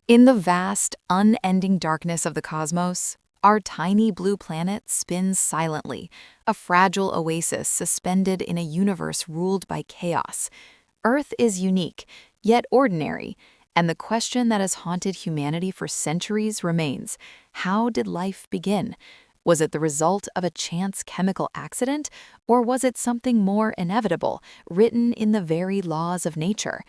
In the vast, unending darkness of the cosmos, our tiny blue planet spins silently, a fragile oasis suspended in a universe ruled by chaos. Earth is unique, yet ordinary, and the question that has haunted humanity for centuries remains: how did life begin? Was it the result of a chance chemical accident, or was it something more inevitable, written in the very laws of nature?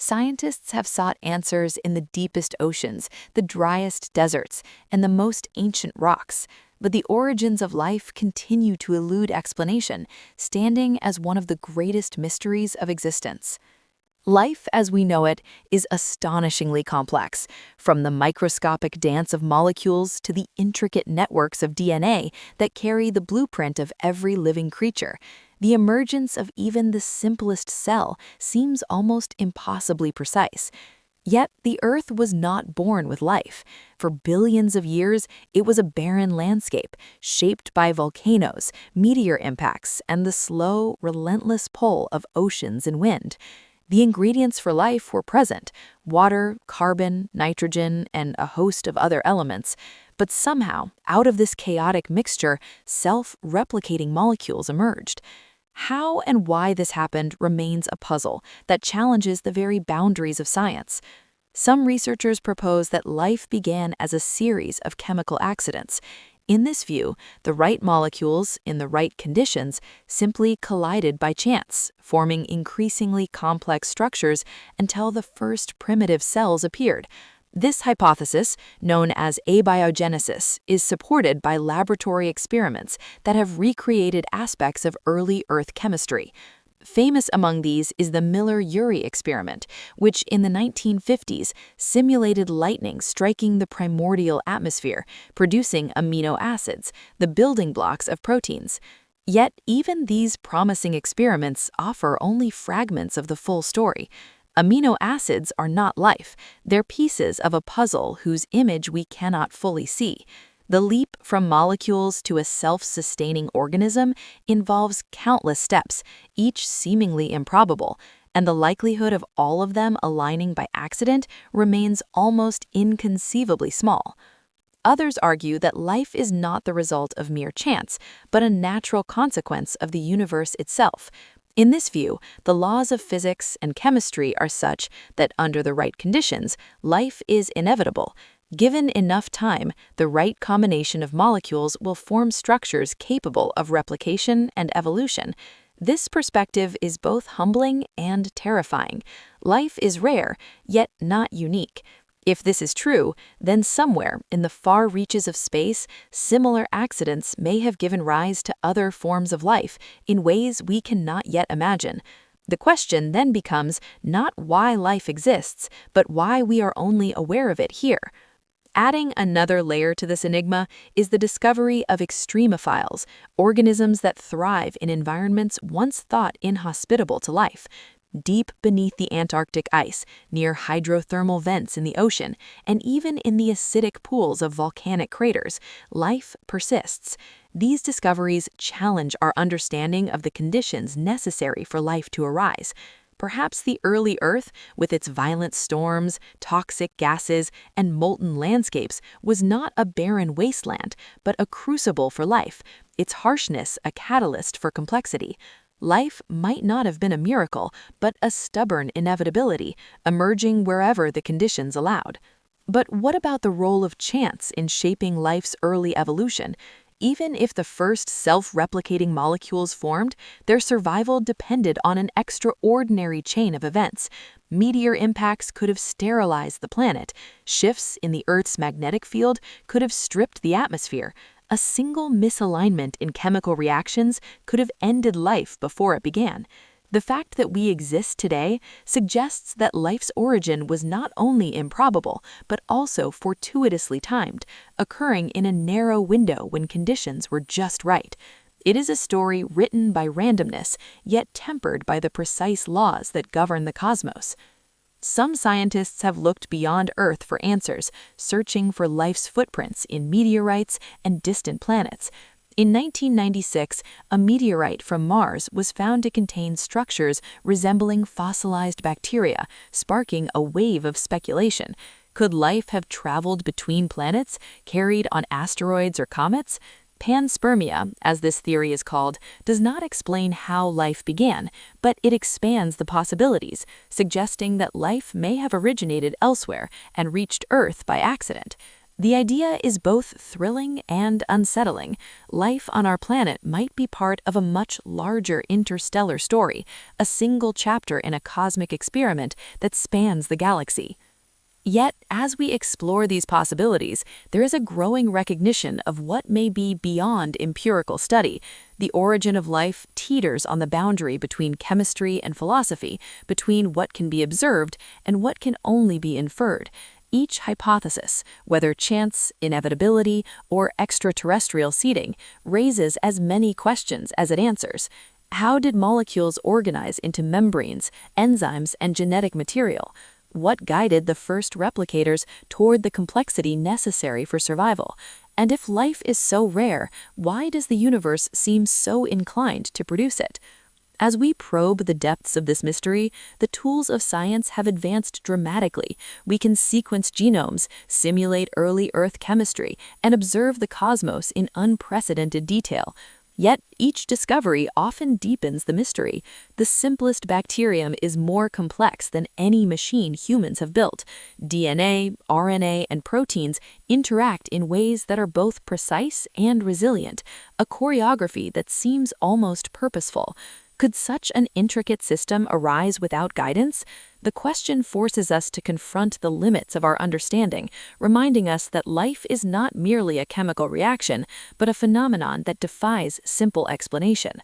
Scientists have sought answers in the deepest oceans, the driest deserts, and the most ancient rocks, but the origins of life continue to elude explanation, standing as one of the greatest mysteries of existence. Life as we know it is astonishingly complex, from the microscopic dance of molecules to the intricate networks of DNA that carry the blueprint of every living creature. The emergence of even the simplest cell seems almost impossibly precise. Yet the Earth was not born with life. For billions of years, it was a barren landscape, shaped by volcanoes, meteor impacts, and the slow, relentless pull of oceans and wind. The ingredients for life were present: water, carbon, nitrogen, and a host of other elements. But somehow, out of this chaotic mixture, self-replicating molecules emerged. How and why this happened remains a puzzle that challenges the very boundaries of science. Some researchers propose that life began as a series of chemical accidents. In this view, the right molecules, in the right conditions, simply collided by chance, forming increasingly complex structures until the first primitive cells appeared. This hypothesis, known as abiogenesis, is supported by laboratory experiments that have recreated aspects of early Earth chemistry. Famous among these is the Miller-Urey experiment, which in the 1950s simulated lightning striking the primordial atmosphere, producing amino acids, the building blocks of proteins. Yet even these promising experiments offer only fragments of the full story. Amino acids are not life; they're pieces of a puzzle whose image we cannot fully see. The leap from molecules to a self-sustaining organism involves countless steps, each seemingly improbable, and the likelihood of all of them aligning by accident remains almost inconceivably small. Others argue that life is not the result of mere chance, but a natural consequence of the universe itself. In this view, the laws of physics and chemistry are such that under the right conditions, life is inevitable. Given enough time, the right combination of molecules will form structures capable of replication and evolution. This perspective is both humbling and terrifying. Life is rare, yet not unique. If this is true, then somewhere in the far reaches of space, similar accidents may have given rise to other forms of life in ways we cannot yet imagine. The question then becomes not why life exists, but why we are only aware of it here. Adding another layer to this enigma is the discovery of extremophiles, organisms that thrive in environments once thought inhospitable to life. Deep beneath the Antarctic ice, near hydrothermal vents in the ocean, and even in the acidic pools of volcanic craters, life persists. These discoveries challenge our understanding of the conditions necessary for life to arise. Perhaps the early Earth, with its violent storms, toxic gases, and molten landscapes, was not a barren wasteland, but a crucible for life, its harshness a catalyst for complexity. Life might not have been a miracle, but a stubborn inevitability, emerging wherever the conditions allowed. But what about the role of chance in shaping life's early evolution? Even if the first self-replicating molecules formed, their survival depended on an extraordinary chain of events. Meteor impacts could have sterilized the planet. Shifts in the Earth's magnetic field could have stripped the atmosphere. A single misalignment in chemical reactions could have ended life before it began. The fact that we exist today suggests that life's origin was not only improbable, but also fortuitously timed, occurring in a narrow window when conditions were just right. It is a story written by randomness, yet tempered by the precise laws that govern the cosmos. Some scientists have looked beyond Earth for answers, searching for life's footprints in meteorites and distant planets. In 1996, a meteorite from Mars was found to contain structures resembling fossilized bacteria, sparking a wave of speculation. Could life have traveled between planets, carried on asteroids or comets? Panspermia, as this theory is called, does not explain how life began, but it expands the possibilities, suggesting that life may have originated elsewhere and reached Earth by accident. The idea is both thrilling and unsettling. Life on our planet might be part of a much larger interstellar story, a single chapter in a cosmic experiment that spans the galaxy. Yet, as we explore these possibilities, there is a growing recognition of what may be beyond empirical study. The origin of life teeters on the boundary between chemistry and philosophy, between what can be observed and what can only be inferred. Each hypothesis, whether chance, inevitability, or extraterrestrial seeding, raises as many questions as it answers. How did molecules organize into membranes, enzymes, and genetic material? What guided the first replicators toward the complexity necessary for survival? And if life is so rare, why does the universe seem so inclined to produce it? As we probe the depths of this mystery, the tools of science have advanced dramatically. We can sequence genomes, simulate early Earth chemistry, and observe the cosmos in unprecedented detail. Yet, each discovery often deepens the mystery. The simplest bacterium is more complex than any machine humans have built. DNA, RNA, and proteins interact in ways that are both precise and resilient, a choreography that seems almost purposeful. Could such an intricate system arise without guidance? The question forces us to confront the limits of our understanding, reminding us that life is not merely a chemical reaction, but a phenomenon that defies simple explanation.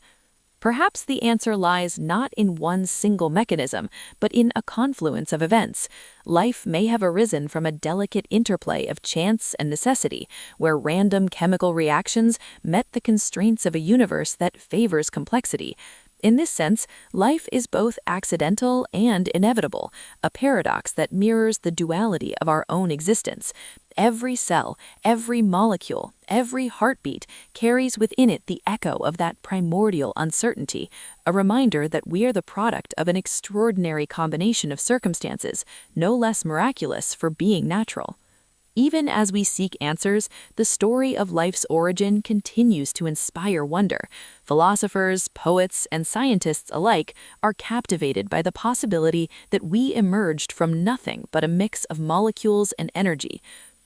Perhaps the answer lies not in one single mechanism, but in a confluence of events. Life may have arisen from a delicate interplay of chance and necessity, where random chemical reactions met the constraints of a universe that favors complexity. In this sense, life is both accidental and inevitable, a paradox that mirrors the duality of our own existence. Every cell, every molecule, every heartbeat carries within it the echo of that primordial uncertainty, a reminder that we are the product of an extraordinary combination of circumstances, no less miraculous for being natural. Even as we seek answers, the story of life's origin continues to inspire wonder. Philosophers, poets, and scientists alike are captivated by the possibility that we emerged from nothing but a mix of molecules and energy.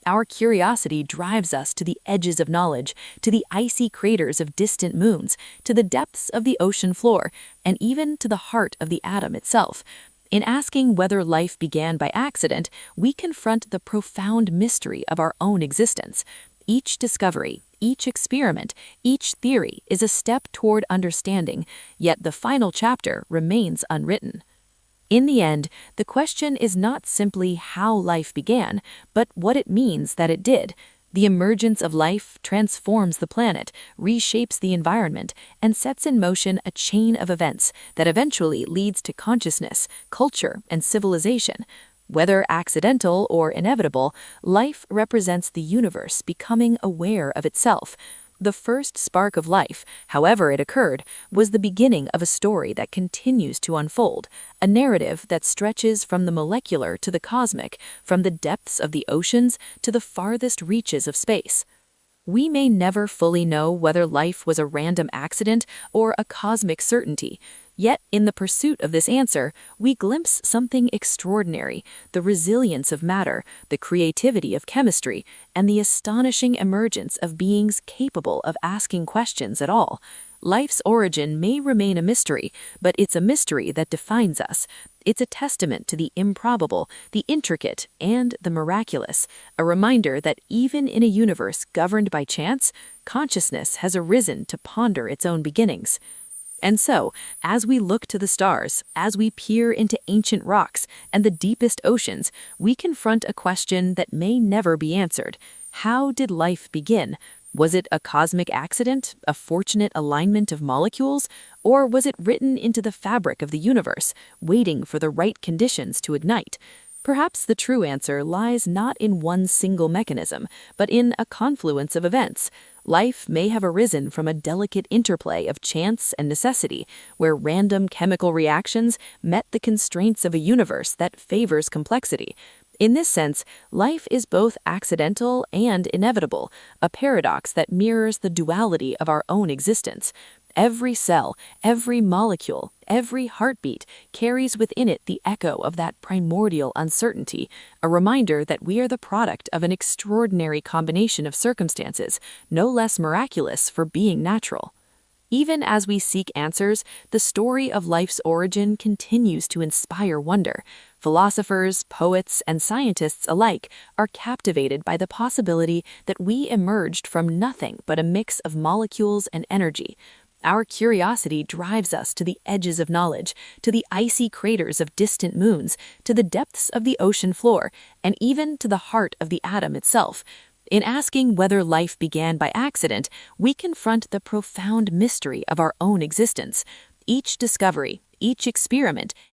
Our curiosity drives us to the edges of knowledge, to the icy craters of distant moons, to the depths of the ocean floor, and even to the heart of the atom itself. In asking whether life began by accident, we confront the profound mystery of our own existence. Each discovery, each experiment, each theory is a step toward understanding, yet the final chapter remains unwritten. In the end, the question is not simply how life began, but what it means that it did. The emergence of life transforms the planet, reshapes the environment, and sets in motion a chain of events that eventually leads to consciousness, culture, and civilization. Whether accidental or inevitable, life represents the universe becoming aware of itself. The first spark of life, however it occurred, was the beginning of a story that continues to unfold, a narrative that stretches from the molecular to the cosmic, from the depths of the oceans to the farthest reaches of space. We may never fully know whether life was a random accident or a cosmic certainty. Yet, in the pursuit of this answer, we glimpse something extraordinary: the resilience of matter, the creativity of chemistry, and the astonishing emergence of beings capable of asking questions at all. Life's origin may remain a mystery, but it's a mystery that defines us. It's a testament to the improbable, the intricate, and the miraculous, a reminder that even in a universe governed by chance, consciousness has arisen to ponder its own beginnings. And so, as we look to the stars, as we peer into ancient rocks and the deepest oceans, we confront a question that may never be answered. How did life begin? Was it a cosmic accident, a fortunate alignment of molecules, or was it written into the fabric of the universe, waiting for the right conditions to ignite? Perhaps the true answer lies not in one single mechanism, but in a confluence of events. Life may have arisen from a delicate interplay of chance and necessity, where random chemical reactions met the constraints of a universe that favors complexity. In this sense, life is both accidental and inevitable, a paradox that mirrors the duality of our own existence. Every cell, every molecule, every heartbeat carries within it the echo of that primordial uncertainty, a reminder that we are the product of an extraordinary combination of circumstances, no less miraculous for being natural. Even as we seek answers, the story of life's origin continues to inspire wonder. Philosophers, poets, and scientists alike are captivated by the possibility that we emerged from nothing but a mix of molecules and energy. Our curiosity drives us to the edges of knowledge, to the icy craters of distant moons, to the depths of the ocean floor, and even to the heart of the atom itself. In asking whether life began by accident, we confront the profound mystery of our own existence. Each discovery, each experiment,